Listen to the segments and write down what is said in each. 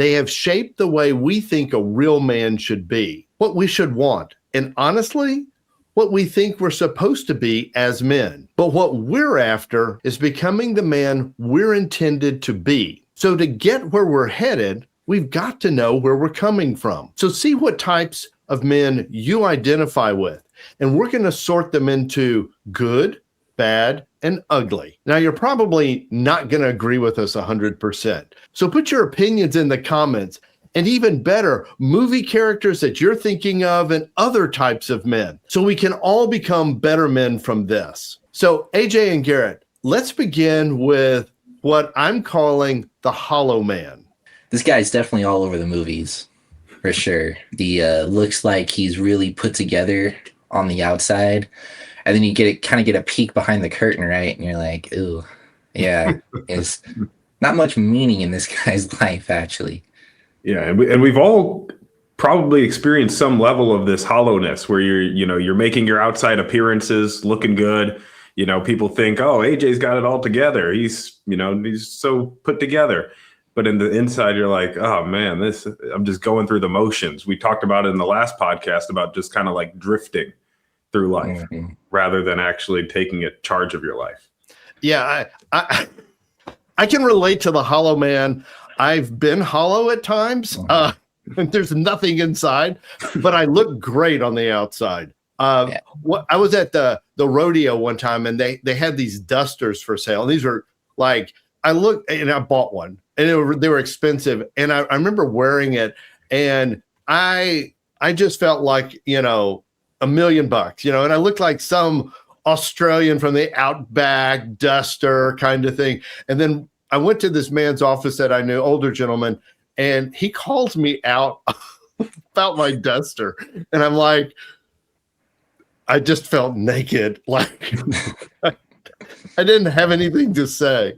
They have shaped the way we think a real man should be, what we should want, and honestly, what we think we're supposed to be as men. But what we're after is becoming the man we're intended to be. So to get where we're headed, we've got to know where we're coming from. So see what types of men you identify with, and we're going to sort them into good, bad, and ugly. Now, you're probably not going to agree with us 100%. So put your opinions in the comments, and even better, movie characters that you're thinking of and other types of men, so we can all become better men from this. So AJ and Garrett, let's begin with what I'm calling the hollow man. This guy's definitely all over the movies, for sure. The looks like he's really put together on the outside, and then you kind of get a peek behind the curtain, right? And you're like, ooh, yeah, there's not much meaning in this guy's life, actually. Yeah, and we've all probably experienced some level of this hollowness where you're making your outside appearances looking good. People think, oh, AJ's got it all together. He's so put together. But in the inside, you're like, oh man, I'm just going through the motions. We talked about it in the last podcast about just kind of like drifting through life rather than actually taking charge of your life. Yeah, I can relate to the hollow man. I've been hollow at times. There's nothing inside, but I look great on the outside. I was at the rodeo one time, and they had these dusters for sale. And these were like, I looked and I bought one, and they were expensive. And I remember wearing it, and I just felt like, $1 million, and I looked like some Australian from the outback duster kind of thing. And then I went to this man's office that I knew, older gentleman, and he calls me out about my duster. And I'm like, I just felt naked. Like I didn't have anything to say.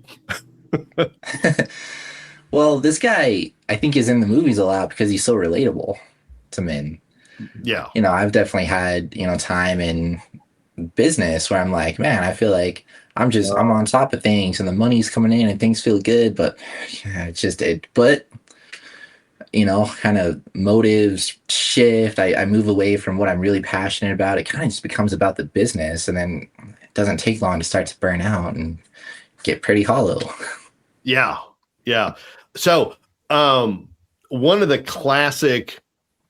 Well, this guy, I think, is in the movies a lot because he's so relatable to men. Yeah. I've definitely had, time in business where I'm like, man, I feel like I'm on top of things and the money's coming in and things feel good, but kind of motives shift. I move away from what I'm really passionate about. It kind of just becomes about the business, and then it doesn't take long to start to burn out and get pretty hollow. Yeah. Yeah. So, one of the classic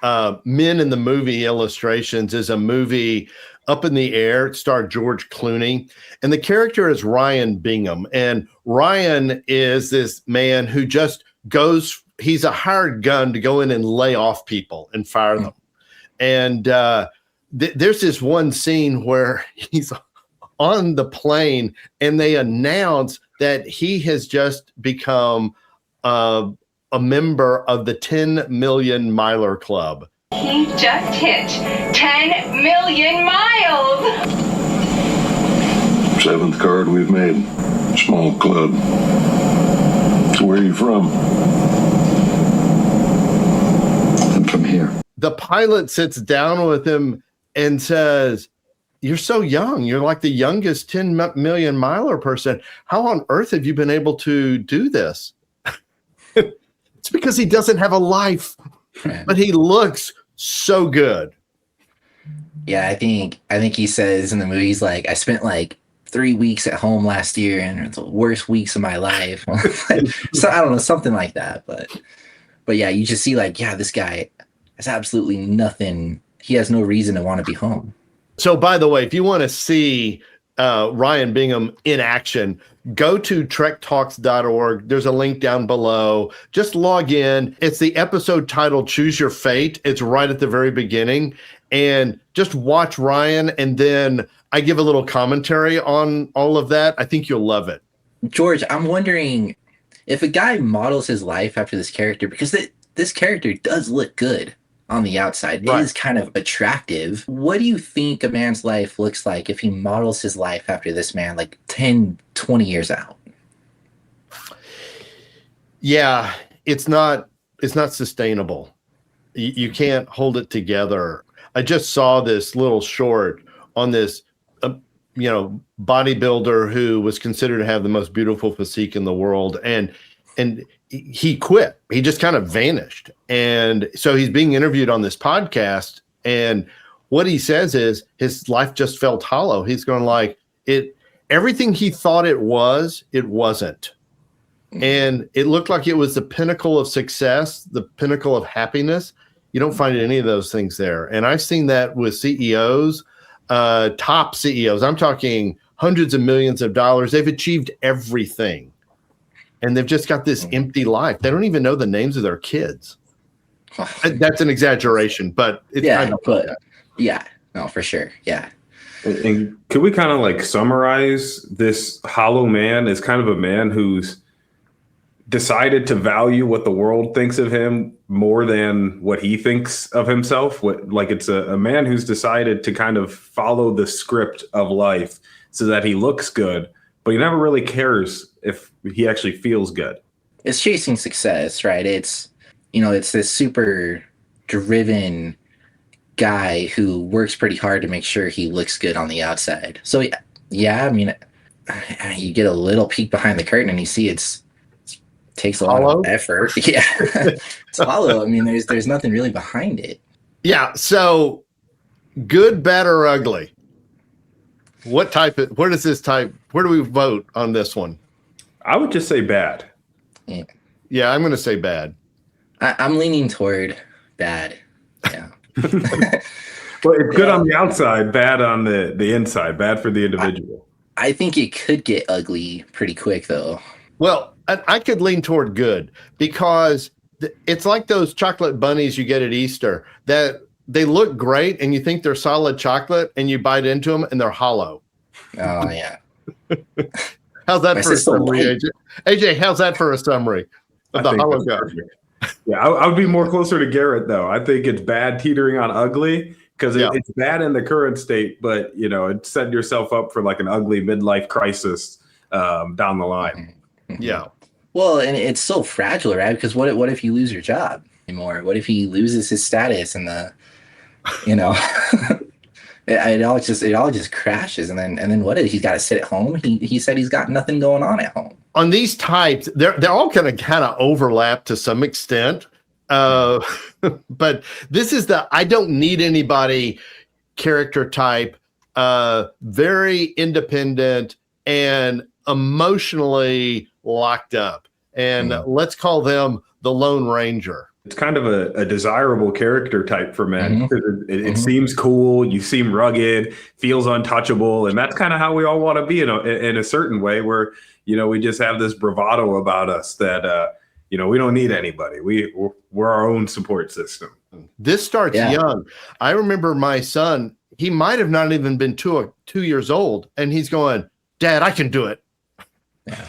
men in the movie illustrations is a movie, Up in the Air. It starred George Clooney, and the character is Ryan Bingham. And Ryan is this man who just he's a hired gun to go in and lay off people and fire them. And there's this one scene where he's on the plane and they announce that he has just become a member of the 10 Million Miler Club. He just hit 10 million miles! 7th card we've made. Small club. So where are you from? I'm from here. The pilot sits down with him and says, "You're so young. You're like the youngest 10 million miler person. How on earth have you been able to do this?" It's because he doesn't have a life, but he looks so good. Yeah, I think he says in the movie, he's like, I spent like 3 weeks at home last year and it's the worst weeks of my life. So I don't know, something like that. But yeah, you just see like, yeah, this guy has absolutely nothing. He has no reason to want to be home. So by the way, if you want to see Ryan Bingham in action, go to trektalks.org. There's a link down below. Just log in. It's the episode titled Choose Your Fate. It's right at the very beginning. And just watch Ryan, and then I give a little commentary on all of that. I think you'll love it. George, I'm wondering if a guy models his life after this character, because this character does look good on the outside. Right. It is kind of attractive. What do you think a man's life looks like if he models his life after this man, like 10, 20 years out? Yeah, it's not sustainable. You can't hold it together. I just saw this little short on this, bodybuilder who was considered to have the most beautiful physique in the world. And and he quit. He just kind of vanished. And so he's being interviewed on this podcast, and what he says is his life just felt hollow. He's going like everything he thought it wasn't. And it looked like it was the pinnacle of success, the pinnacle of happiness. You don't find any of those things there. And I've seen that with CEOs, top CEOs. I'm talking hundreds of millions of dollars. They've achieved everything. And they've just got this empty life. They don't even know the names of their kids. That's an exaggeration, but it's kind of like that. Yeah, no, for sure. Yeah. And could we kind of like summarize this hollow man as kind of a man who's decided to value what the world thinks of him more than what he thinks of himself? It's a man who's decided to kind of follow the script of life so that he looks good, but he never really cares if he actually feels good. It's chasing success, right? It's this super driven guy who works pretty hard to make sure he looks good on the outside. So yeah, I mean, you get a little peek behind the curtain and you see it takes a lot of effort. Yeah. It's hollow. I mean, there's nothing really behind it. Yeah. So good, bad, or ugly? Where do we vote on this one? I would just say bad. Yeah, I'm going to say bad. I'm leaning toward bad. Yeah. Well, it's good on the outside, bad on the inside, bad for the individual. I think it could get ugly pretty quick, though. Well, I could lean toward good because it's like those chocolate bunnies you get at Easter that they look great and you think they're solid chocolate and you bite into them and they're hollow. Oh, yeah. How's that for a summary, AJ? AJ, how's that for a summary of the hollow guy? Yeah, I would be more closer to Garrett, though. I think it's bad teetering on ugly because it's bad in the current state, but, it's setting yourself up for like an ugly midlife crisis down the line. Yeah. Well, and it's so fragile, right? Because what if you lose your job anymore? What if he loses his status and it all just crashes, and then what if he's got to sit at home? He said he's got nothing going on at home. On these types, they're all kind of overlap to some extent. But this is the I don't need anybody character type, very independent and emotionally locked up. And let's call them the Lone Ranger. It's kind of a desirable character type for men. It seems cool. You seem rugged, feels untouchable. And that's kind of how we all want to be in a certain way where, we just have this bravado about us that, we don't need anybody. We're our own support system. This starts young. I remember my son, he might have not even been 2 years old. And he's going, Dad, I can do it. Yeah.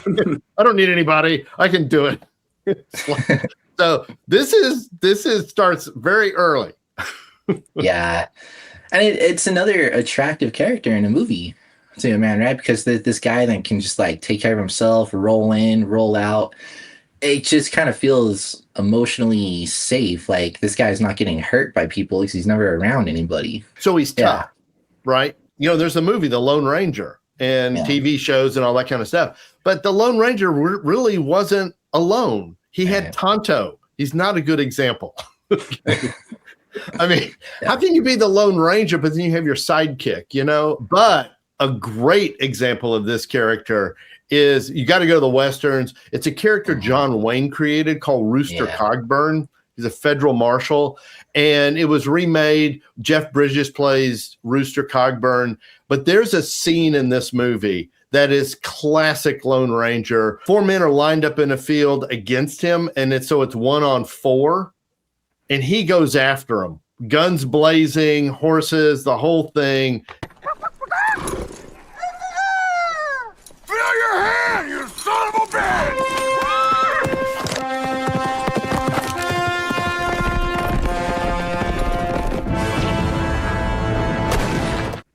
I don't need anybody. I can do it. So this starts very early. Yeah. And it's another attractive character in a movie too, man, right? Because this guy then can just like take care of himself, roll in, roll out. It just kind of feels emotionally safe. Like this guy's not getting hurt by people because he's never around anybody. So he's tough, right? There's a movie, The Lone Ranger, and TV shows and all that kind of stuff. But the Lone Ranger really wasn't alone. He had Tonto. He's not a good example. I mean, how can you be the Lone Ranger, but then you have your sidekick, But a great example of this character is you got to go to the Westerns. It's a character John Wayne created called Rooster Cogburn. He's a federal marshal. And it was remade. Jeff Bridges plays Rooster Cogburn. But there's a scene in this movie that is classic Lone Ranger. 4 men are lined up in a field against him, and it's 1-on-4, and he goes after them. Guns blazing, horses, the whole thing. Feel your hand, you son of a bitch!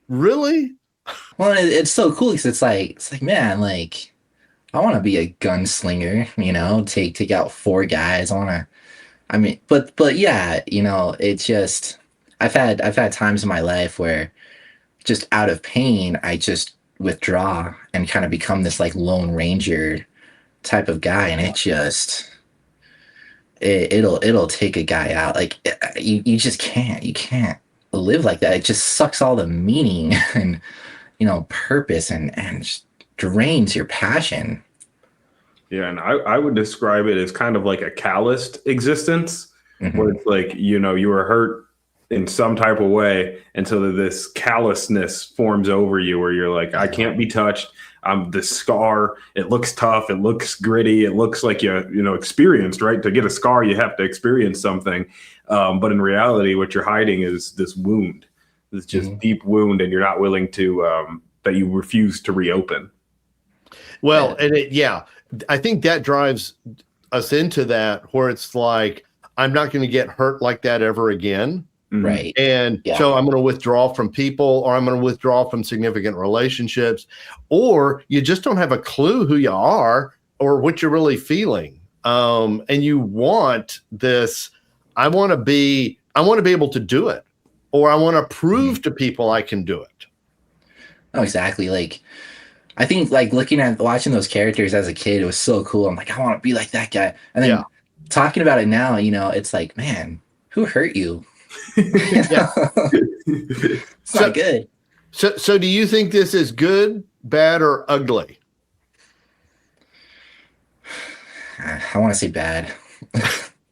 Really? Well, it's so cool because it's like, man, like, I want to be a gunslinger, take out 4 guys. But yeah, it's just, I've had times in my life where just out of pain, I just withdraw and kind of become this like Lone Ranger type of guy, and it'll take a guy out. Like you just can't live like that. It just sucks all the meaning and purpose and just drains your passion. Yeah, and I would describe it as kind of like a calloused existence, where it's like, you were hurt in some type of way, and so this callousness forms over you where you're like, I can't be touched. I'm the scar. It looks tough. It looks gritty. It looks like you experienced, right? To get a scar, you have to experience something. But in reality, what you're hiding is this wound, this just deep wound, and you're not willing to, that you refuse to reopen. Well, and I think that drives us into that where it's like, I'm not going to get hurt like that ever again. Right. And so I'm going to withdraw from people, or I'm going to withdraw from significant relationships, or you just don't have a clue who you are or what you're really feeling. And you want this, I want to be able to do it, or I want to prove to people I can do it. Oh, exactly. Like, I think like watching those characters as a kid, it was so cool. I'm like, I want to be like that guy. And then talking about it now, it's like, man, who hurt you? It's not good. So do you think this is good, bad, or ugly? I want to say bad.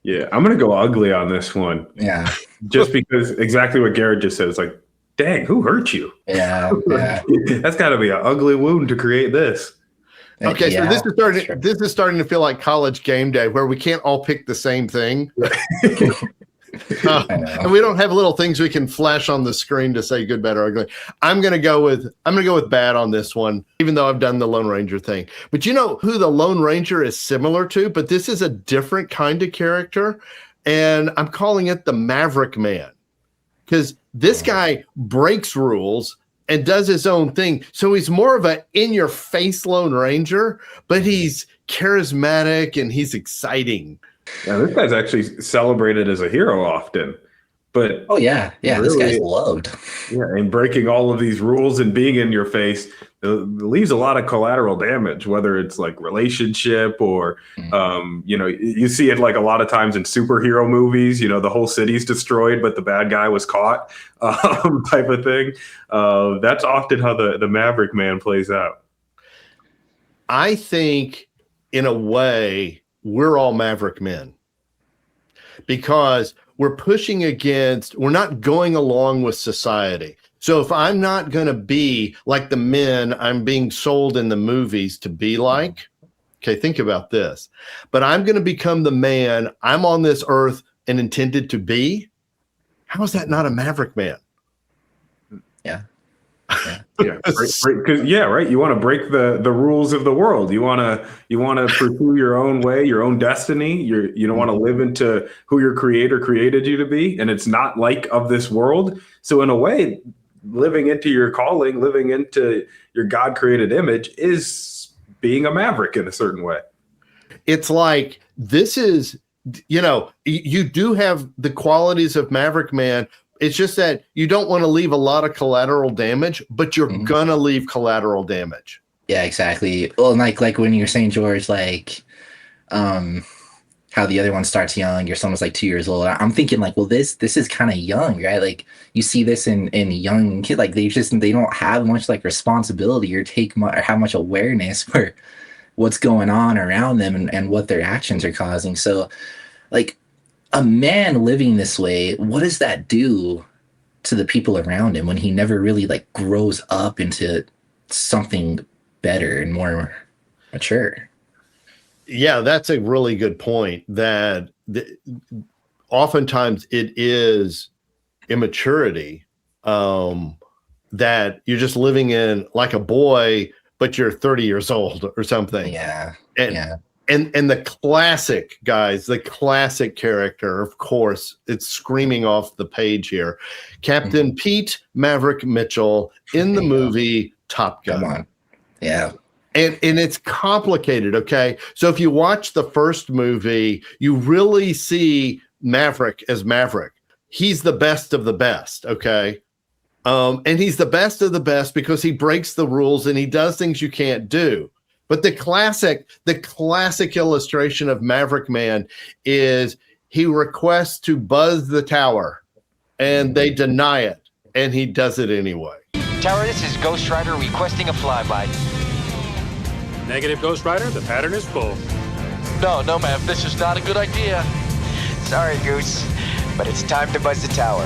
Yeah, I'm going to go ugly on this one. Yeah. Just because exactly what Garrett just said. It's like, dang, who hurt you? Yeah. That's got to be an ugly wound to create this. Okay, so this is starting to feel like college game day where we can't all pick the same thing. And we don't have little things we can flash on the screen to say good, bad, or ugly. I'm gonna go with bad on this one, even though I've done the Lone Ranger thing. But you know who the Lone Ranger is similar to? But this is a different kind of character, and I'm calling it the Maverick Man, because this guy breaks rules and does his own thing. So he's more of a in-your-face Lone Ranger, but he's charismatic and he's exciting. Yeah, this guy's actually celebrated as a hero often, but really, this guy's loved. Yeah, and breaking all of these rules and being in your face leaves a lot of collateral damage, whether it's like relationship or, you see it like a lot of times in superhero movies. The whole city's destroyed, but the bad guy was caught, type of thing. That's often how the Maverick Man plays out. I think, in a way, we're all Maverick men because we're pushing against, we're not going along with society. So if I'm not going to be like the men I'm being sold in the movies to be like, okay, think about this, but I'm going to become the man I'm on this earth and intended to be. How is that not a Maverick man? Yeah. Because right. You want to break the rules of the world. You want to pursue your own way, your own destiny. You don't want to live into who your creator created you to be, and it's not like of this world. So in a way, living into your calling, living into your God created image is being a maverick in a certain way. It's like, this is, you do have the qualities of Maverick Man. It's just that you don't want to leave a lot of collateral damage, but you're gonna leave collateral damage. Yeah, exactly. Well, like when you're saying, George, like how the other one starts young, your son was like 2 years old. I'm thinking like, well, this is kind of young, right? Like you see this in young kid, like they don't have much like responsibility or have much awareness for what's going on around them and what their actions are causing. So like, a man living this way, what does that do to the people around him when he never really like grows up into something better and more mature? Yeah, that's a really good point. That oftentimes it is immaturity, that you're just living in like a boy, but you're 30 years old or something. Yeah. And the classic, guys, the classic character, of course, it's screaming off the page here. Captain Pete Maverick Mitchell in the movie Top Gun. Come on. Yeah. And it's complicated, okay? So if you watch the first movie, you really see Maverick as Maverick. He's the best of the best, okay? And he's the best of the best because he breaks the rules and he does things you can't do. But the classic illustration of Maverick Man is he requests to buzz the tower and they deny it and he does it anyway. Tower, this is Ghost Rider requesting a flyby. Negative, Ghost Rider. The pattern is full. No, ma'am. This is not a good idea. Sorry, Goose, but it's time to buzz the tower.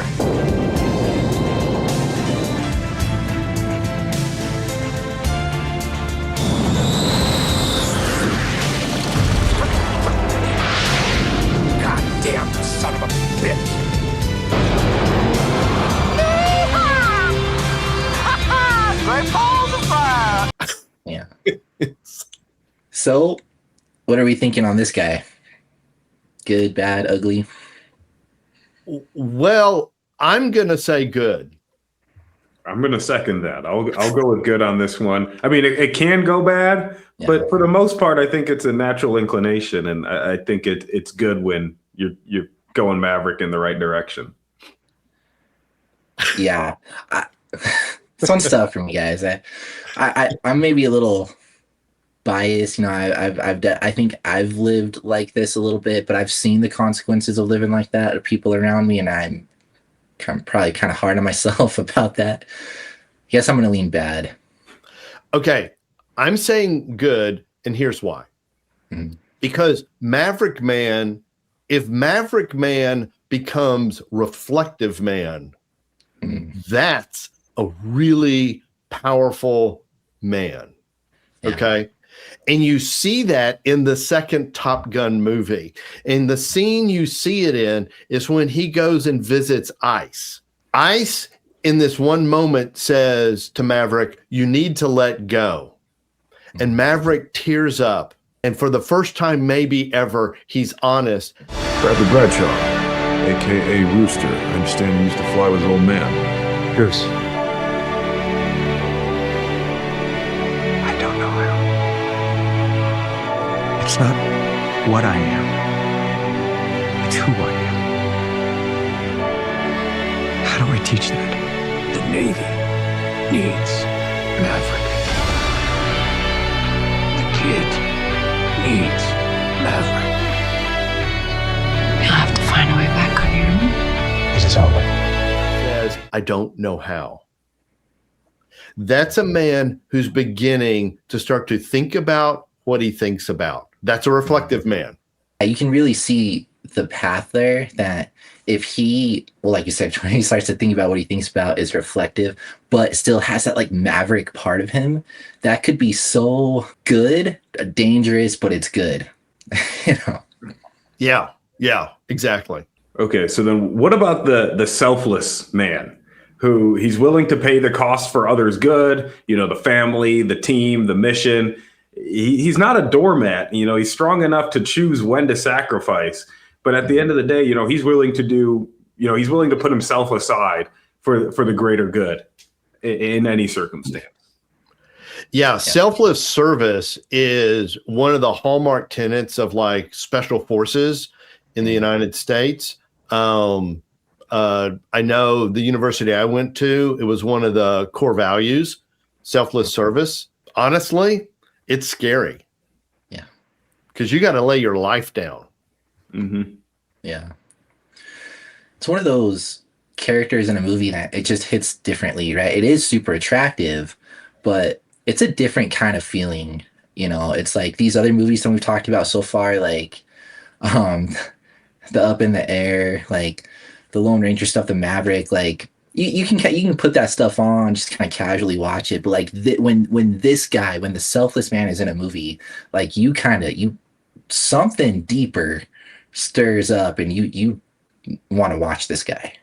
Goddamn son of a bitch. Great balls of fire! Yeah. So, what are we thinking on this guy? Good, bad, ugly? Well, I'm going to say good. I'm going to second that. I'll go with good on this one. I mean, it can go bad, but for the most part, I think it's a natural inclination, and I think it's good when you're going Maverick in the right direction. Yeah. Fun stuff for me, guys. I'm maybe a little biased. You know, I think I've lived like this a little bit, but I've seen the consequences of living like that of people around me, and I'm probably kind of hard on myself about that. Yes, I'm going to lean bad. Okay, I'm saying good, and here's why. Because Maverick Man, if Maverick Man becomes Reflective Man, that's a really powerful man. Okay. And you see that in the second Top Gun movie. And the scene you see it in is when he goes and visits Ice. Ice, in this one moment, says to Maverick, "You need to let go." And Maverick tears up. And for the first time, maybe ever, he's honest. Bradley Bradshaw, a.k.a. Rooster. I understand he used to fly with his old man. Goose. I don't know how. It's not what I am. It's who I am. How do I teach that? The Navy needs Maverick. The kid needs Maverick. You'll have to find a way back on your own. This is over. Says, "I don't know how." That's a man who's beginning to start to think about what he thinks about. That's a reflective man. You can really see the path there, that if he, well, like you said, when he starts to think about what he thinks about is reflective, but still has that like Maverick part of him, that could be so good, dangerous, but it's good. You know? Yeah, exactly. Okay, so then what about the selfless man, who he's willing to pay the cost for others' good, you know, the family, the team, the mission. He's not a doormat, you know, he's strong enough to choose when to sacrifice. But at the end of the day, you know, he's willing to put himself aside for the greater good in any circumstance. Yeah, selfless service is one of the hallmark tenets of like special forces in the United States. I know the university I went to, it was one of the core values, selfless service. Honestly, it's scary. Yeah. Because you got to lay your life down. Mm-hmm. Yeah. It's one of those characters in a movie that it just hits differently, right? It is super attractive, but it's a different kind of feeling. You know, it's like these other movies that we've talked about so far, like the Up in the Air, like the Lone Ranger stuff, the Maverick, like you can put that stuff on, just kind of casually watch it. But like when the Selfless Man is in a movie, like you something deeper stirs up and you want to watch this guy.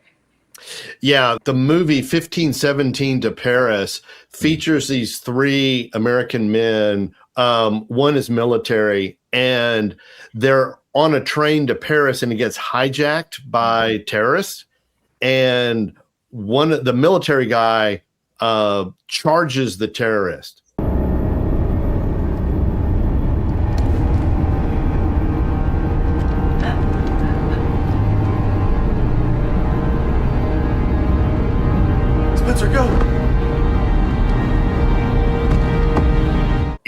Yeah, the movie 1517 to Paris features these three American men. One is military, and they're on a train to Paris, and it gets hijacked by terrorists. And the military guy charges the terrorist. Spencer, go!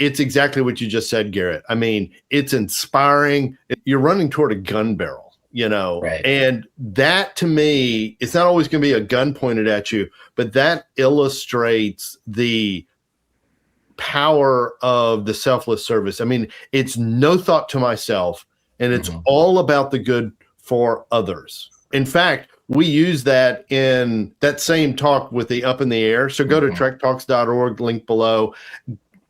it's exactly what you just said, Garrett. I mean, it's inspiring. You're running toward a gun barrel, Right. and that to me, it's not always going to be a gun pointed at you, but that illustrates the power of the selfless service. I mean, it's no thought to myself, and it's all about the good for others. In fact, we use that in that same talk with the up in the air. So go to trektalks.org, link below.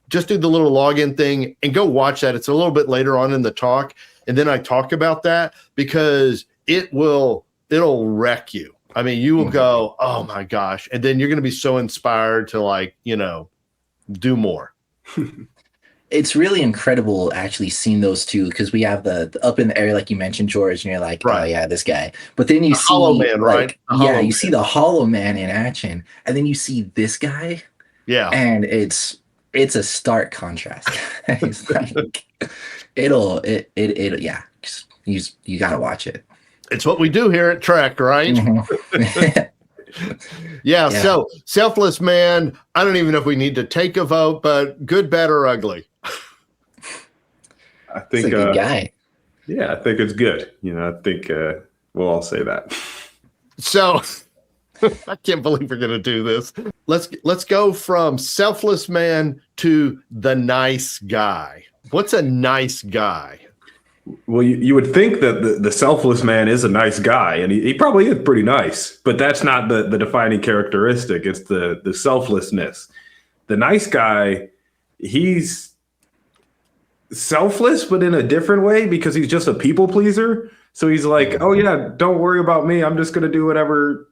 Just do the little login thing and go watch that. It's a little bit later on in the talk. And then I talk about that because it'll wreck you. I mean, you will go, oh my gosh. And then you're going to be so inspired to do more. It's really incredible actually seeing those two, because we have the up in the air, like you mentioned, George, and you're like, oh yeah, this guy. But then you see Hollow Man, right? You see the Hollow Man in action, and then you see this guy. Yeah. And it's a stark contrast. It's like yeah. You gotta watch it. It's what we do here at Trek, right? Yeah. So Selfless Man, I don't even know if we need to take a vote, but good, bad, or ugly. I think a good guy. Yeah, I think it's good. I think we'll all say that. So I can't believe we're going to do this. Let's go from Selfless Man to the nice guy. What's a nice guy? Well, you would think that the selfless man is a nice guy, and he probably is pretty nice, but that's not the defining characteristic. It's the selflessness. The nice guy, he's selfless, but in a different way, because he's just a people pleaser. So he's like, oh yeah, don't worry about me. I'm just going to do whatever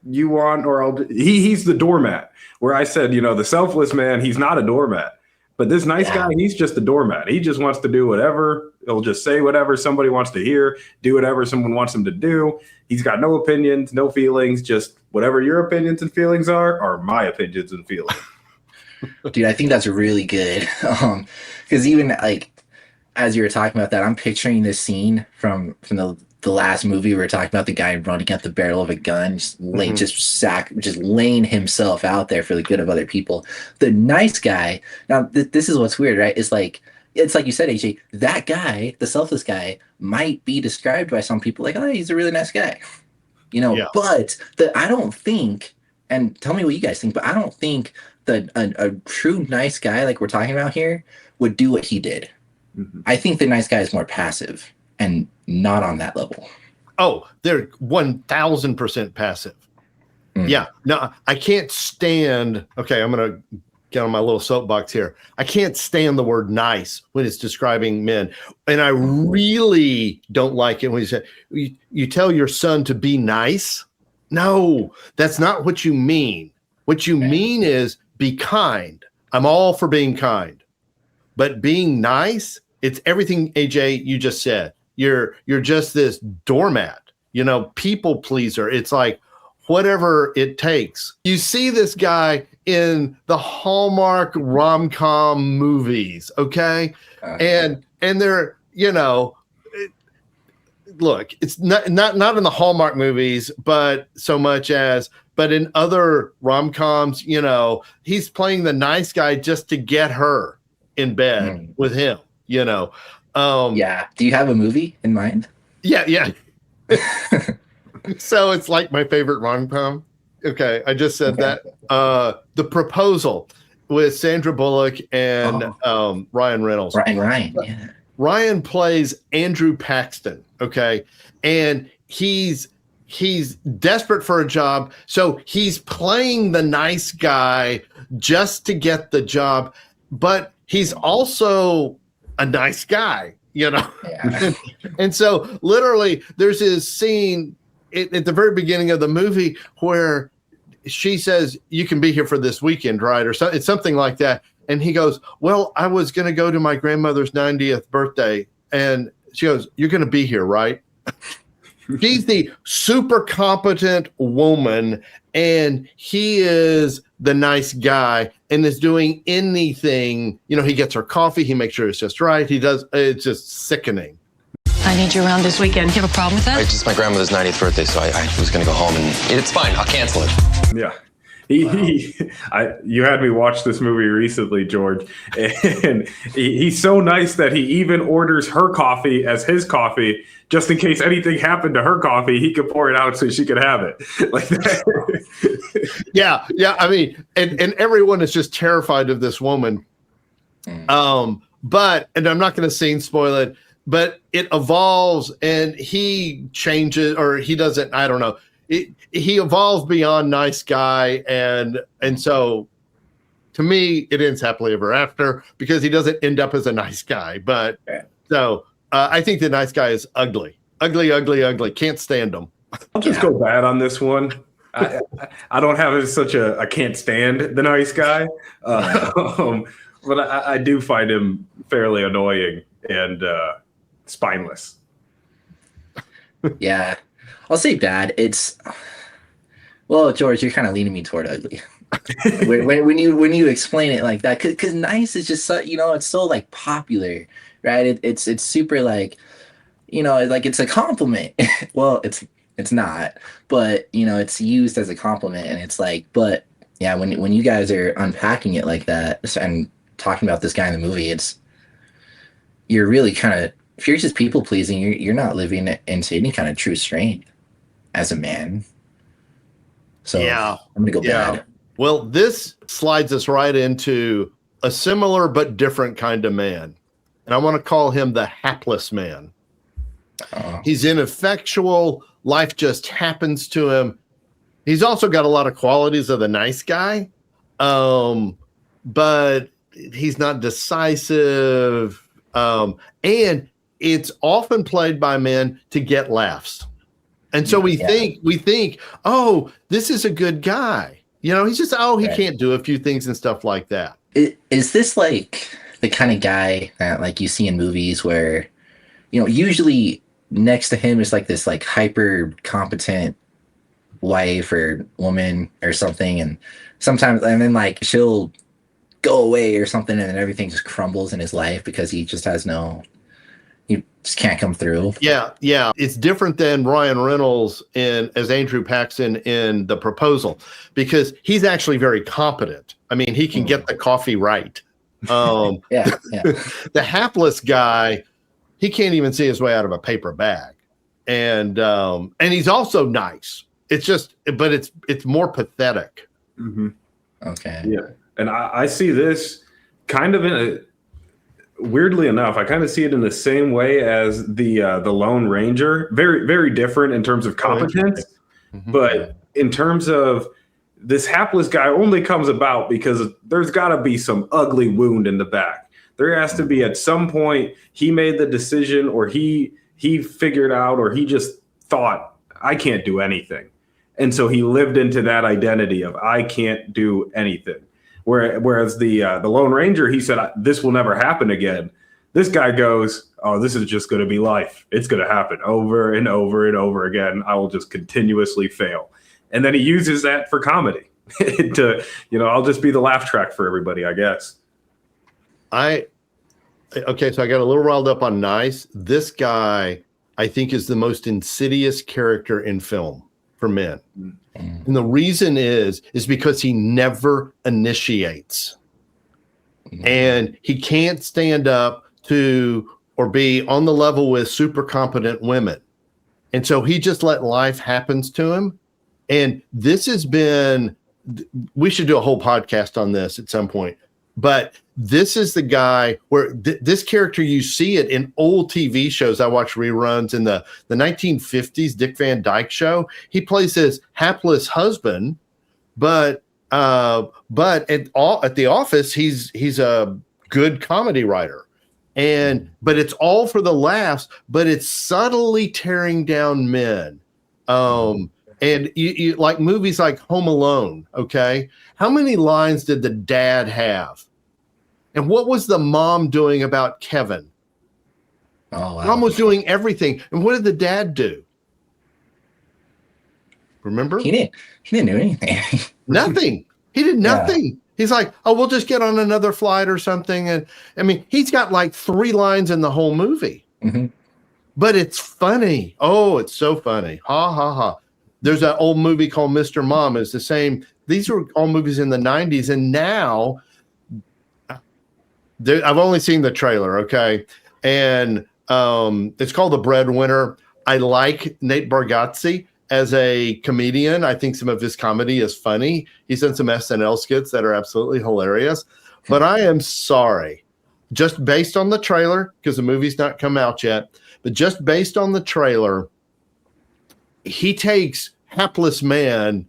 you want, or he's the doormat. Where I said, the selfless man, he's not a doormat. But this nice guy, he's just a doormat. He just wants to do whatever. He'll just say whatever somebody wants to hear, do whatever someone wants him to do. He's got no opinions, no feelings, just whatever your opinions and feelings are my opinions and feelings. Dude, I think that's really good. Because even as you were talking about that, I'm picturing this scene from the last movie we were talking about, the guy running at the barrel of a gun, just laying himself out there for the good of other people. The nice guy. Now, this is what's weird, right? It's like you said, AJ, that guy, the selfless guy, might be described by some people like, oh, he's a really nice guy, But I don't think, and tell me what you guys think, but I don't think that a true nice guy like we're talking about here would do what he did. I think the nice guy is more passive and not on that level. Oh, they're 1000% passive. Yeah. No, I can't stand. Okay, I'm going to get on my little soapbox here. I can't stand the word nice when it's describing men. And I really don't like it when you say, you tell your son to be nice. No, that's not what you mean. What you mean is be kind. I'm all for being kind. But being nice, it's everything, AJ, you just said. You're just this doormat, people pleaser. It's like whatever it takes. You see this guy in the Hallmark rom-com movies, okay? And they're, look, it's not in the Hallmark movies, but in other rom-coms, he's playing the nice guy just to get her in bed with him, Yeah. Do you have a movie in mind? Yeah. So it's like my favorite rom-com. Okay, I just said that. The Proposal with Sandra Bullock and Ryan Reynolds. Ryan, yeah. Ryan plays Andrew Paxton, okay? And he's desperate for a job, so he's playing the nice guy just to get the job, but he's also a nice guy, Yeah. And so literally there's this scene at the very beginning of the movie where she says, you can be here for this weekend, right? Or it's something like that. And he goes, well, I was going to go to my grandmother's 90th birthday. And she goes, you're going to be here, right? She's the super competent woman, and he is the nice guy and is doing anything. He gets her coffee. He makes sure it's just right. It's just sickening. I need you around this weekend. You have a problem with that? It's just my grandmother's 90th birthday, so I was going to go home, and it's fine. I'll cancel it. Yeah. You had me watch this movie recently, George, and he's so nice that he even orders her coffee as his coffee, just in case anything happened to her coffee, he could pour it out so she could have it. Like that. Yeah. I mean, and everyone is just terrified of this woman. But, and I'm not going to spoil it, but it evolves and he changes, or he doesn't, I don't know. He evolves beyond nice guy. And so to me, it ends happily ever after because he doesn't end up as a nice guy. But so I think the nice guy is ugly. Can't stand him. I'll just go bad on this one. I don't have such I can't stand the nice guy. But I do find him fairly annoying and spineless. Yeah. I'll say bad. Well, George, you're kind of leaning me toward ugly. when you explain it like that, because nice is just so, it's so like popular, right? It's super like, like it's a compliment. Well, it's not, but it's used as a compliment, and it's like, but yeah, when you guys are unpacking it like that and talking about this guy in the movie, you're really kind of, if you're just people pleasing, you're not living into any kind of true strength as a man. So yeah, I'm gonna go bad. Well, this slides us right into a similar but different kind of man, and I want to call him the hapless man. He's ineffectual. Life just happens to him. He's also got a lot of qualities of the nice guy, but he's not decisive. And it's often played by men to get laughs. And so we think, oh, this is a good guy. He's just, he can't do a few things and stuff like that. Is this like the kind of guy that like you see in movies where, usually next to him is like this like hyper competent wife or woman or something, and sometimes, and then like she'll go away or something, and then everything just crumbles in his life because he just he just can't come through. Yeah. It's different than Ryan Reynolds as Andrew Paxton in The Proposal, because he's actually very competent. I mean, he can get the coffee right. The hapless guy, he can't even see his way out of a paper bag, and he's also nice. It's just, but it's more pathetic. Mm-hmm. Okay. Yeah, and I see this kind of weirdly enough, I kind of see it in the same way as the Lone Ranger. Very, very different in terms of competence, but in terms of this hapless guy only comes about because there's got to be some ugly wound in the back. There has to be at some point he made the decision, or he figured out, or he just thought, I can't do anything. And so he lived into that identity of I can't do anything. Whereas the Lone Ranger, he said, this will never happen again. This guy goes, oh, this is just going to be life. It's going to happen over and over and over again. I will just continuously fail. And then he uses that for comedy to, I'll just be the laugh track for everybody, I guess. Okay, so I got a little riled up on nice. This guy, I think, is the most insidious character in film for men. And the reason is because he never initiates. And he can't stand up to or be on the level with super competent women. And so he just let life happens to him. And this has been, we should do a whole podcast on this at some point. But this is the guy where this character, you see it in old TV shows. I watch reruns in the 1950s, Dick Van Dyke Show. He plays his hapless husband, but at the office, he's a good comedy writer. But it's all for the laughs, but it's subtly tearing down men. And you like movies like Home Alone, okay? How many lines did the dad have? And what was the mom doing about Kevin? Oh, wow. Mom was doing everything. And what did the dad do? Remember? He didn't do anything. Nothing. He did nothing. Yeah. He's like, oh, we'll just get on another flight or something. And I mean, he's got like 3 lines in the whole movie. But it's funny. Oh, it's so funny. Ha, ha, ha. There's an old movie called Mr. Mom. It's the same. These were all movies in the 90s. And now I've only seen the trailer. Okay. And it's called The Breadwinner. I like Nate Bargatze as a comedian. I think some of his comedy is funny. He's done some SNL skits that are absolutely hilarious. But I am sorry, just based on the trailer, because the movie's not come out yet, but just based on the trailer, he takes Hapless Man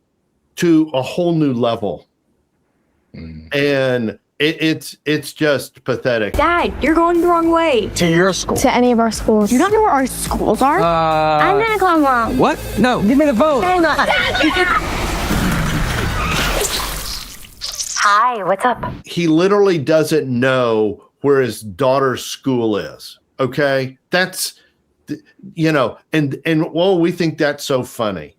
to a whole new level. And it's just pathetic. Dad, you're going the wrong way. To your school. To any of our schools. You don't know where our schools are? I'm gonna call Mom. What? No, give me the phone. Hi, what's up? He literally doesn't know where his daughter's school is. Okay. That's, and well, we think that's so funny,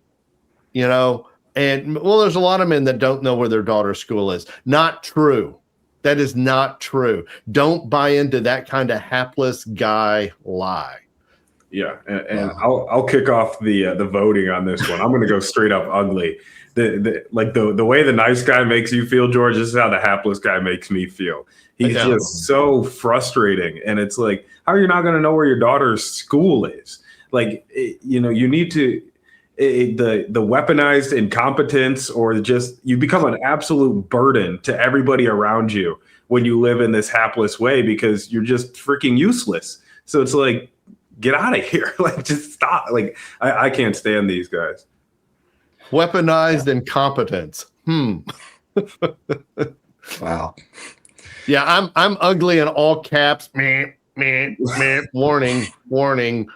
and well, there's a lot of men that don't know where their daughter's school is. Not true. That is not true. Don't buy into that kind of hapless guy lie. Yeah, and I'll kick off the voting on this one. I'm going to go straight up ugly. The way the nice guy makes you feel, George, this is how the hapless guy makes me feel. He's just so frustrating, and it's like, how are you not going to know where your daughter's school is? Like, you need to the weaponized incompetence, or just you become an absolute burden to everybody around you when you live in this hapless way, because you're just freaking useless. So it's like, get out of here. Like, just stop. Like, I can't stand these guys. Weaponized incompetence. Wow. Yeah, I'm ugly in all caps. Meh, meh, meh. Warning, warning.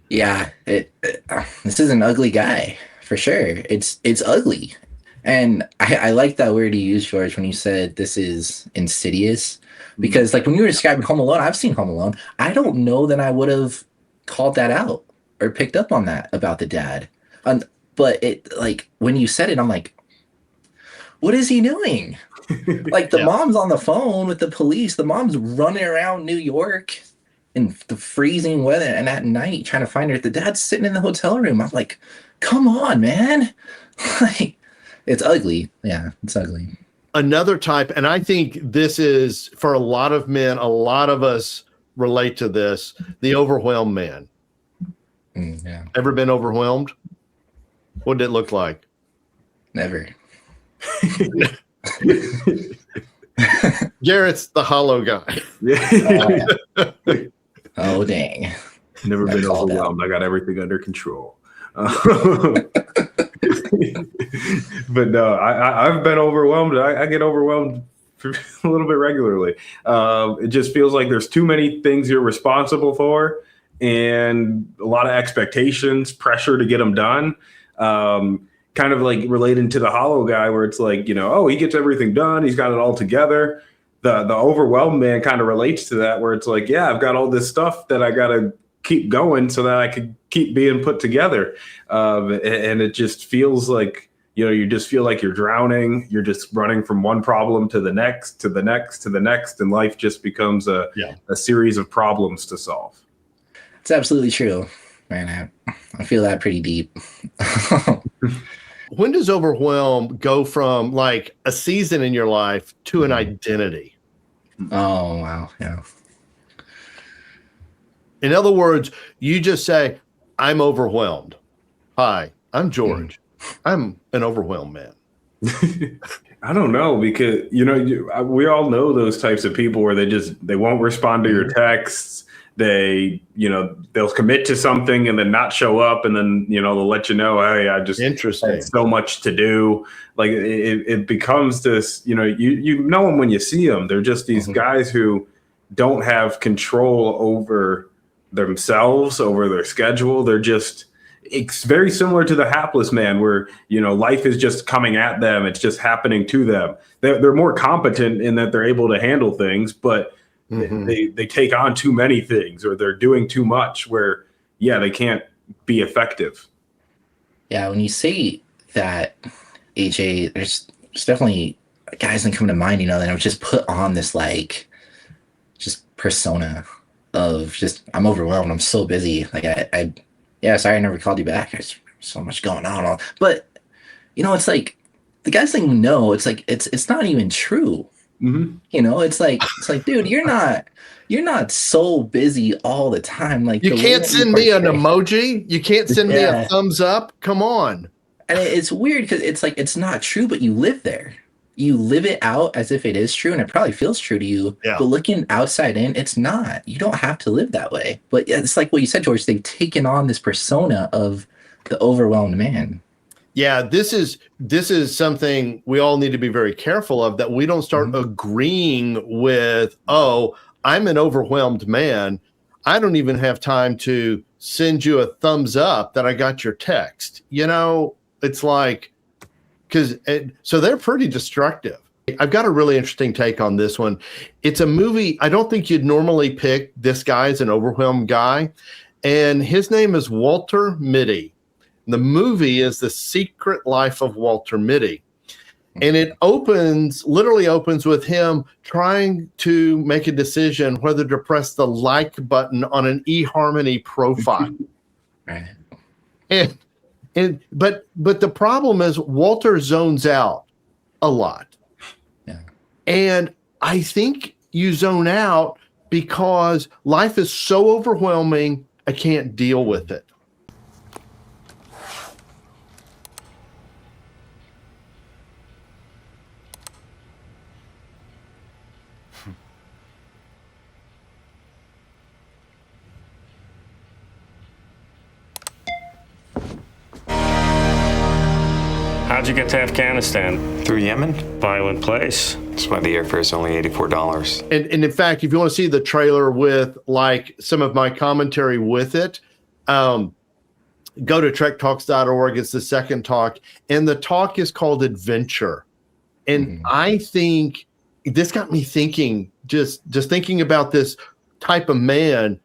Yeah, this is an ugly guy for sure. It's ugly, and I like that word you used, George, when you said this is insidious. Because like when you were describing Home Alone, I've seen Home Alone. I don't know that I would have called that out or picked up on that about the dad. But it, like, when you said it, I'm like, what is he doing? Like, the mom's on the phone with the police. The mom's running around New York in the freezing weather and at night trying to find her. The dad's sitting in the hotel room. I'm like, come on, man. Like, it's ugly. Yeah, it's ugly. Another type, and I think this is for a lot of men, a lot of us relate to this, the overwhelmed man. Yeah. Ever been overwhelmed? What did it look like? Never. Garrett's the hollow guy. Oh, dang. Never been overwhelmed. I got everything under control. But no, I've been overwhelmed. I get overwhelmed a little bit regularly. It just feels like there's too many things you're responsible for, and a lot of expectations, pressure to get them done. Kind of like relating to the hollow guy, where it's like, oh, he gets everything done. He's got it all together. The overwhelmed man kind of relates to that, where it's like, yeah, I've got all this stuff that I got to keep going so that I could keep being put together. And it just feels like, you just feel like you're drowning. You're just running from one problem to the next, to the next, to the next. And life just becomes a series of problems to solve. It's absolutely true. Man, I feel that pretty deep. When does overwhelm go from like a season in your life to an identity? Oh, wow. Yeah. In other words, you just say, I'm overwhelmed. Hi, I'm George. I'm an overwhelmed man. I don't know, because, we all know those types of people where they won't respond to your texts. They'll commit to something and then not show up, and then, they'll let you know, hey, I just had so much to do. Like, it becomes this, you know them when you see them. They're just these guys who don't have control over themselves, over their schedule. It's very similar to the hapless man, where, life is just coming at them. It's just happening to them. They're more competent in that they're able to handle things, but they take on too many things, or they're doing too much where, they can't be effective. Yeah, when you say that, AJ, there's definitely guys that come to mind, that have just put on this, like, just persona of just, I'm overwhelmed, I'm so busy. Like, Yeah, sorry I never called you back. There's so much going on. But it's like the guy's saying no. It's like it's not even true. Mm-hmm. It's like, dude, you're not so busy all the time. Like You the way can't that you send me an portray- emoji. You can't send me a Yeah. thumbs up. Come on. And it's weird because it's like it's not true, but you live there. You live it out as if it is true, and it probably feels true to you. Yeah. But looking outside in, it's not. You don't have to live that way. But it's like what you said, George. They've taken on this persona of the overwhelmed man. Yeah, this is something we all need to be very careful of, that we don't start agreeing with, oh, I'm an overwhelmed man. I don't even have time to send you a thumbs up that I got your text. It's like, so they're pretty destructive. I've got a really interesting take on this one. It's a movie. I don't think you'd normally pick this guy as an overwhelmed guy. And his name is Walter Mitty. The movie is The Secret Life of Walter Mitty. And it literally opens with him trying to make a decision whether to press the like button on an eHarmony profile. Right. But the problem is Walter zones out a lot. Yeah. And I think you zone out because life is so overwhelming, I can't deal with it. How'd you get to Afghanistan? Through Yemen? Violent place. That's why the airfare is only $84. And in fact, if you want to see the trailer with like some of my commentary with it, go to trektalks.org. It's the second talk. And the talk is called Adventure. And I think this got me thinking, just thinking about this type of man.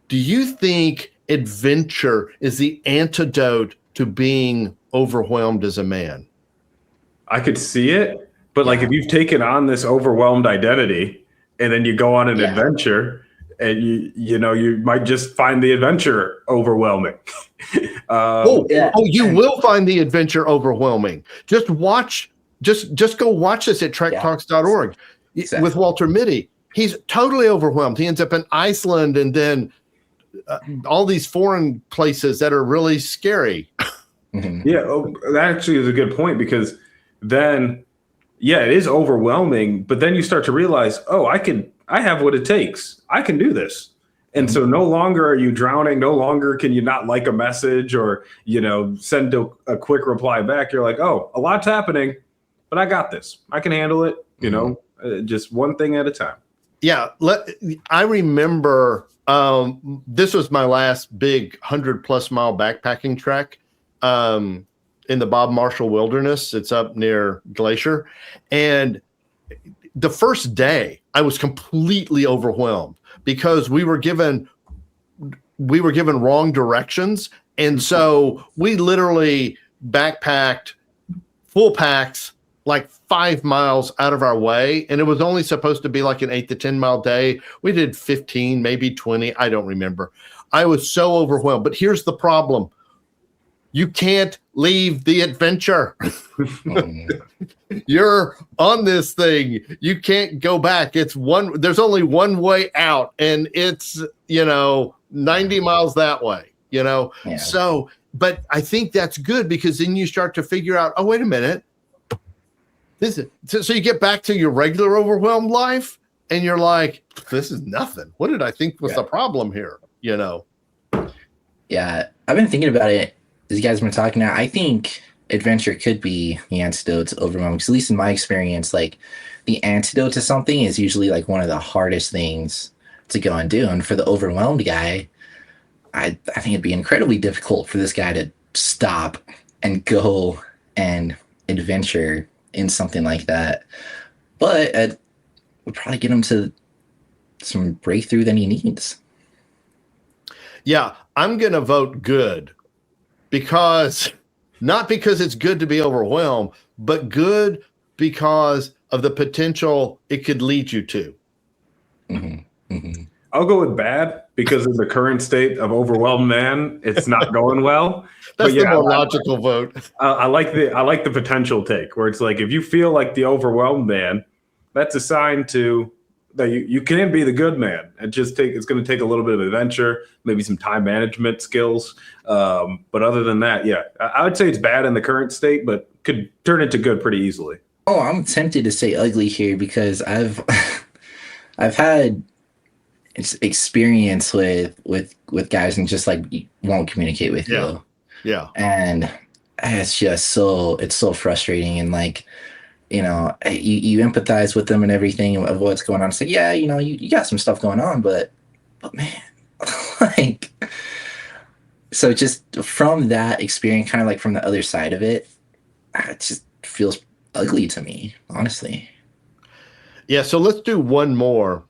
Do you think adventure is the antidote to being overwhelmed as a man? I could see it, but like if you've taken on this overwhelmed identity and then you go on an adventure and you might just find the adventure overwhelming. You will find the adventure overwhelming. Just go watch this at trektalks.org with Walter Mitty. He's totally overwhelmed. He ends up in Iceland and then all these foreign places that are really scary. Yeah, that actually is a good point, because then, it is overwhelming, but then you start to realize, I have what it takes. I can do this. And so no longer are you drowning. No longer can you not like a message or, send a quick reply back. You're like, a lot's happening, but I got this. I can handle it, just one thing at a time. Yeah. I remember this was my last big 100+ mile backpacking trek. In the Bob Marshall Wilderness. It's up near Glacier. And the first day I was completely overwhelmed because we were given wrong directions. And so we literally backpacked full packs like 5 miles out of our way. And it was only supposed to be like an 8 to 10 mile day. We did 15, maybe 20. I don't remember. I was so overwhelmed. But here's the problem. You can't leave the adventure. You're on this thing. You can't go back. There's only one way out, and it's, 90 miles that way, Yeah. So, but I think that's good, because then you start to figure out, oh, wait a minute. So you get back to your regular overwhelmed life and you're like, this is nothing. What did I think was the problem here? Yeah. I've been thinking about it. As you guys have been talking now, I think adventure could be the antidote to overwhelm. Because at least in my experience, like the antidote to something is usually like one of the hardest things to go and do. And for the overwhelmed guy, I think it'd be incredibly difficult for this guy to stop and go and adventure in something like that. But it would probably get him to some breakthrough that he needs. Yeah, I'm going to vote good. Not because it's good to be overwhelmed, but good because of the potential it could lead you to. I'll go with bad because in the current state of overwhelmed man, it's not going well. That's But yeah, the more logical vote. I like the potential take where it's like if you feel like the overwhelmed man, that's a sign to that you can be the good man. It's going to take a little bit of adventure, maybe some time management skills. But other than that, yeah, I would say it's bad in the current state, but could turn into good pretty easily. Oh, I'm tempted to say ugly here because I've I've had experience with guys and just like won't communicate with you. Yeah. And it's so frustrating. And like, you empathize with them and everything of what's going on. Say, yeah, you got some stuff going on, but man, like, so just from that experience, kind of like from the other side of it, it just feels ugly to me, honestly. Yeah. So let's do one more.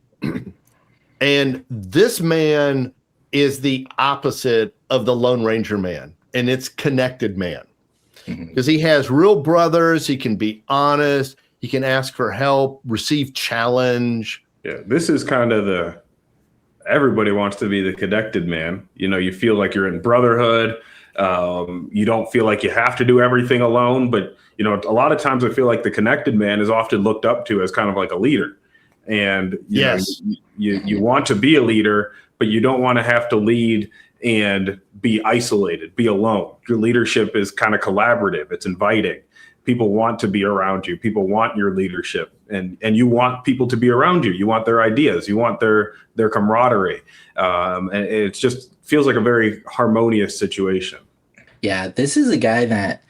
And this man is the opposite of the Lone Ranger man, and it's connected man. Because he has real brothers, he can be honest, he can ask for help, receive challenge. Yeah, this is kind of everybody wants to be the connected man. You feel like you're in brotherhood. You don't feel like you have to do everything alone, but a lot of times I feel like the connected man is often looked up to as kind of like a leader. And you want to be a leader, but you don't want to have to lead and be isolated, be alone. Your leadership is kind of collaborative. It's inviting. People want to be around you. People want your leadership, and you want people to be around you. You want their ideas. You want their camaraderie. And it just feels like a very harmonious situation. Yeah, this is a guy that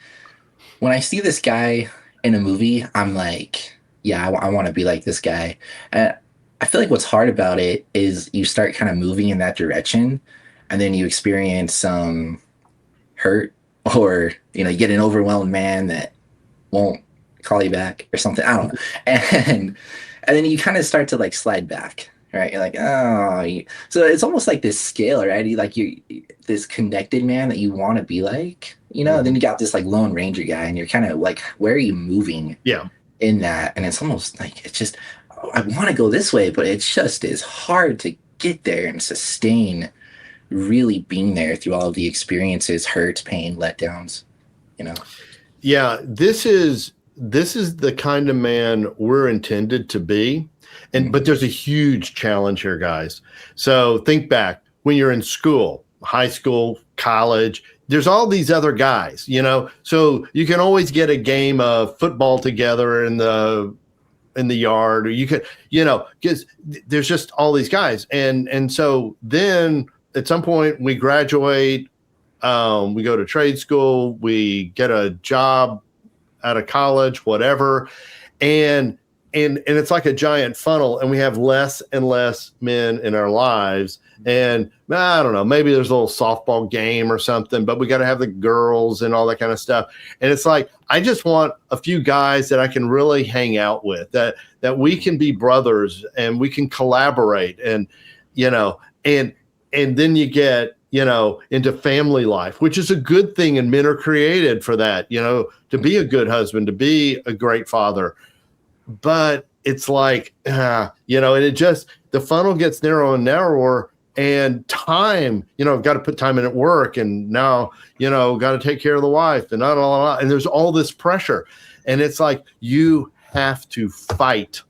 when I see this guy in a movie, I'm like, yeah, I want to be like this guy. And I feel like what's hard about it is you start kind of moving in that direction, and then you experience some hurt, or you get an overwhelmed man that won't call you back or something. I don't know. And then you kind of start to like slide back, right? You're like, oh, so it's almost like this scale, right? You this connected man that you want to be like, and then you got this like Lone Ranger guy, and you're kind of like, where are you moving? Yeah. In that, and it's almost like it's just, I want to go this way, but it just is hard to get there and sustain really being there through all of the experiences, hurts, pain, letdowns. Yeah, this is the kind of man we're intended to be. But there's a huge challenge here, guys. So think back when you're in school, high school, college, there's all these other guys, so you can always get a game of football together in the yard, or you could, because there's just all these guys. And so then at some point we graduate, we go to trade school, we get a job out of college, whatever. And it's like a giant funnel, and we have less and less men in our lives. And I don't know, maybe there's a little softball game or something, but we got to have the girls and all that kind of stuff. And it's like, I just want a few guys that I can really hang out with, that we can be brothers and we can collaborate, and and then you get into family life, which is a good thing, and men are created for that, to be a good husband, to be a great father. But it's like, and it just, the funnel gets narrower and narrower, and time, got to put time in at work, and now, got to take care of the wife, and and there's all this pressure, and it's like, you have to fight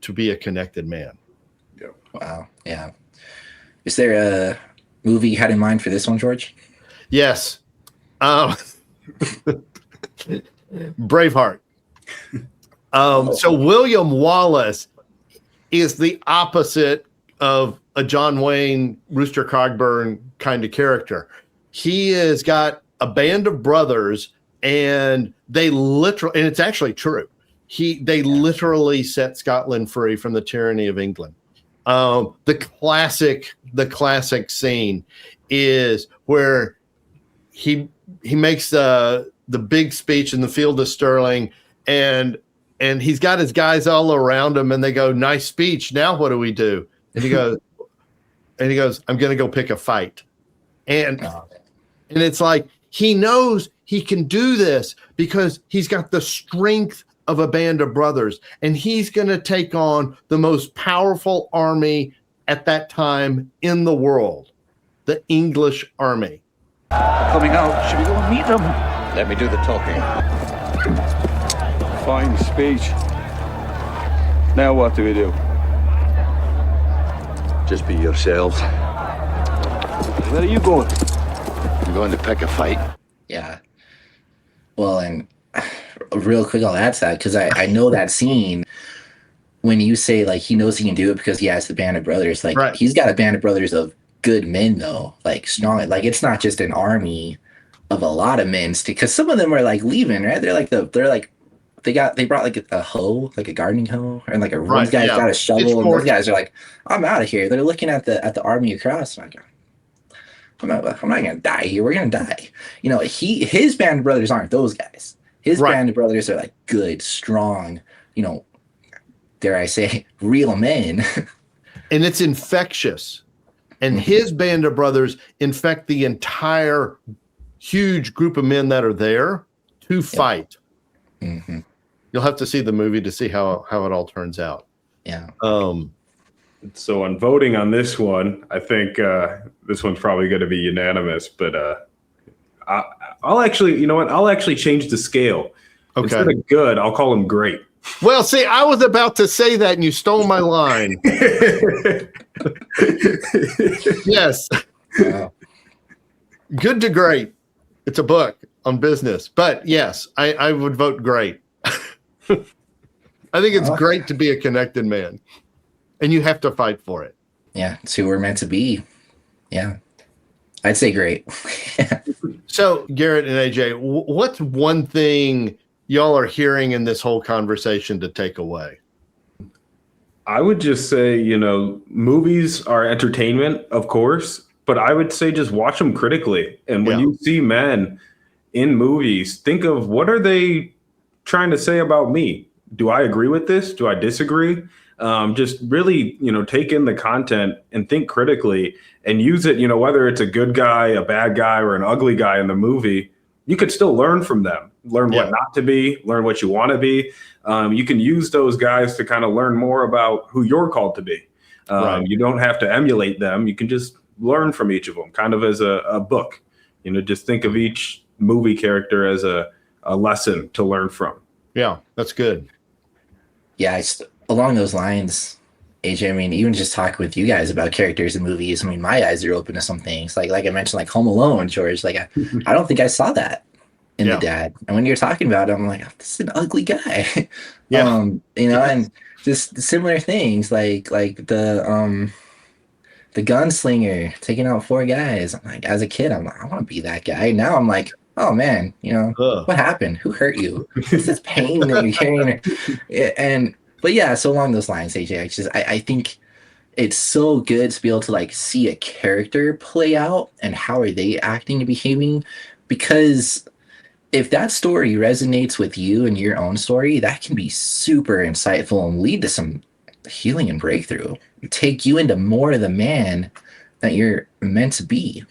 to be a connected man. Yeah. Wow. Yeah. Is there a movie you had in mind for this one, George? Yes. Braveheart. So William Wallace is the opposite of a John Wayne, Rooster Cogburn kind of character. He has got a band of brothers, and they literally, and it's actually true, they literally set Scotland free from the tyranny of England. The classic scene is where he makes the big speech in the field of Stirling, and he's got his guys all around him, and they go, "Nice speech. Now what do we do?" And he goes, "I'm going to go pick a fight." And it's like, he knows he can do this because he's got the strength of a band of brothers, and he's going to take on the most powerful army at that time in the world, the English army. Coming out. Should we go and meet them? Let me do the talking. Fine speech. Now what do we do? Just be yourselves. Where are you going? I'm going to pick a fight. Yeah. Well, and real quick, I'll add to that because I know that scene when you say like he knows he can do it because he has the band of brothers. Like he's got a band of brothers of good men though, like strong. Like it's not just an army of a lot of men because some of them are like leaving, right? They brought like a hoe, like a gardening hoe, and like one guy's got a shovel, and those guys are like, I'm out of here. They're looking at the army across. Like, I'm not gonna die here. We're gonna die. You know, his band of brothers aren't those guys. His band of brothers are like good, strong, you know, dare I say, real men. And it's infectious. And his band of brothers infect the entire huge group of men that are there to fight. Mm-hmm. You'll have to see the movie to see how it all turns out. Yeah. So on voting on this one, I think this one's probably going to be unanimous, but I'll actually, you know what? I'll actually change the scale. Okay. Instead of good, I'll call him great. Well, see, I was about to say that and you stole my line. Yes. Wow. Good to great. It's a book on business. But yes, I would vote great. I think it's great to be a connected man. And you have to fight for it. Yeah, it's who we're meant to be. Yeah. I'd say great. So, Garrett and AJ, what's one thing y'all are hearing in this whole conversation to take away? I would just say, you know, movies are entertainment, of course, but I would say just watch them critically. And when you see men in movies, think of what are they trying to say about me? Do I agree with this? Do I disagree? Just really, you know, take in the content and think critically and use it, you know, whether it's a good guy, a bad guy, or an ugly guy in the movie, you could still learn from them, learn what not to be, learn what you want to be. You can use those guys to kind of learn more about who you're called to be. You don't have to emulate them. You can just learn from each of them, kind of as a book. You know, just think of each movie character as a lesson to learn from. Yeah, that's good. Yeah, along those lines, AJ, I mean, even just talking with you guys about characters in movies, I mean, my eyes are open to some things. Like I mentioned, like Home Alone, George, like I don't think I saw that in The Dad. And when you're talking about it, I'm like, oh, this is an ugly guy. You know, and just similar things like the gunslinger taking out 4 guys. I'm like, as a kid, I'm like, I want to be that guy. Now I'm like, oh man, you know, what happened? Who hurt you? What's this pain that you're carrying? But yeah, so along those lines, AJ, I think it's so good to be able to like see a character play out and how are they acting and behaving, because if that story resonates with you and your own story, that can be super insightful and lead to some healing and breakthrough. Take you into more of the man that you're meant to be.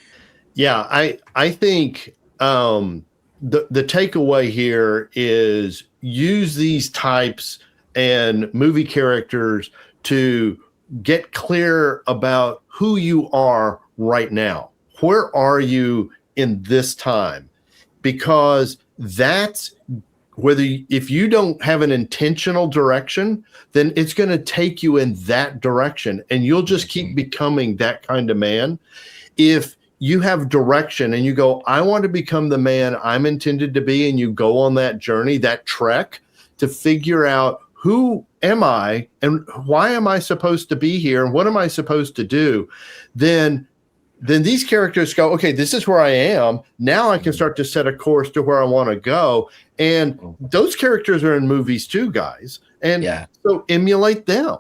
Yeah, I think the takeaway here is use these types and movie characters to get clear about who you are right now. Where are you in this time? Because that's if you don't have an intentional direction, then it's going to take you in that direction and you'll just keep becoming that kind of man. If you have direction and you go, I want to become the man I'm intended to be, and you go on that journey, that trek to figure out who am I and why am I supposed to be here and what am I supposed to do, then these characters go, okay, this is where I am. Now I can start to set a course to where I want to go. And those characters are in movies too, guys. And so emulate them.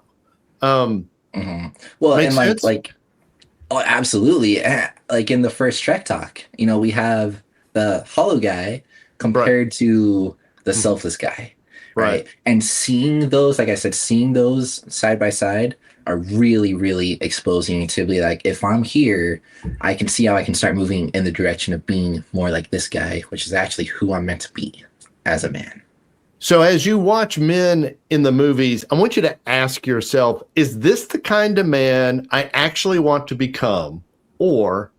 Well, and like, oh, absolutely. Like in the first Trek Talk, you know, we have the hollow guy compared to the selfless guy. Right. And seeing those, like I said, seeing those side by side are really, really exposing to be like, if I'm here, I can see how I can start moving in the direction of being more like this guy, which is actually who I'm meant to be as a man. So as you watch men in the movies, I want you to ask yourself, is this the kind of man I actually want to become? Or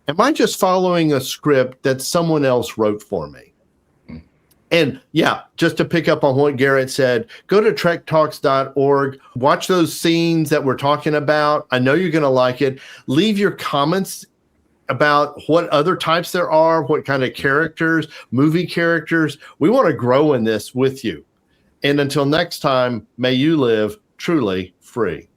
am I just following a script that someone else wrote for me? And yeah, just to pick up on what Garrett said, go to trektalks.org, watch those scenes that we're talking about. I know you're going to like it. Leave your comments about what other types there are, what kind of characters, movie characters. We want to grow in this with you. And until next time, may you live truly free.